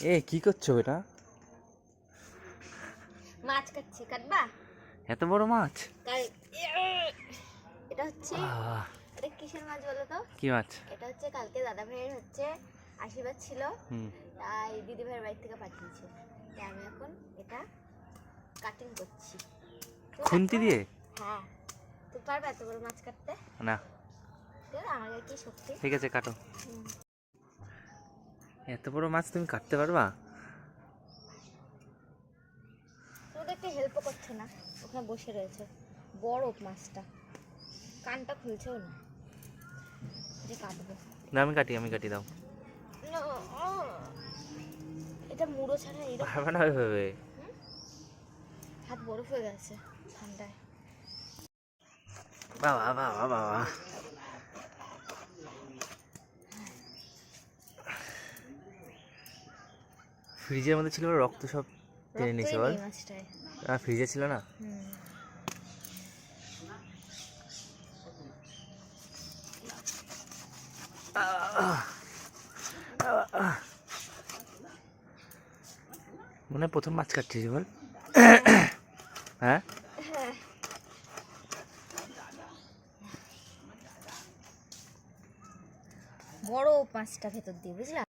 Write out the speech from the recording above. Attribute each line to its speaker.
Speaker 1: এ কি করছো এটা?
Speaker 2: মাছ কাটছি, কাটবা?
Speaker 1: এত বড় মাছ?
Speaker 2: এটা হচ্ছে এটা কিসের মাছ বলো তো?
Speaker 1: কি মাছ?
Speaker 2: এটা হচ্ছে কালকে দাদা ভাইয়ের হচ্ছে আশীর্বাদ ছিল, তাই দিদি ভাইয়ের বাড়ি থেকে পাঠিয়েছে। তাই আমি এখন এটা কাটিং করছি।
Speaker 1: খুন্তি দিয়ে?
Speaker 2: হ্যাঁ। তুমি পারবে এত বড় মাছ কাটতে?
Speaker 1: না।
Speaker 2: আমার কি শক্তি।
Speaker 1: ঠিক আছে, কাটো। এত বড় মাছ তুমি কাটতে পারবা?
Speaker 2: তুমি দেখতে হেল্পও করছে না, ওখানে বসে রয়েছে। বড় মাছটা, কানটা খুলছেও না যে কাটবো।
Speaker 1: না, আমি কাটি দাও।
Speaker 2: এটা মুড়ো ছাড়া এরকম
Speaker 1: পারবে না ওইভাবে।
Speaker 2: হাত বরফ হয়ে গেছে ঠান্ডায়।
Speaker 1: বাবা বাবা বাবা, ফ্রিজের মধ্যে ছিল, রক্ত সব টেনে নিয়েছে বল। ফ্রিজে ছিল না। মনে হয় প্রথম মাছ কাটছিস বল। হ্যাঁ,
Speaker 2: বড় মাছটা ভেতর দিয়ে, বুঝলা?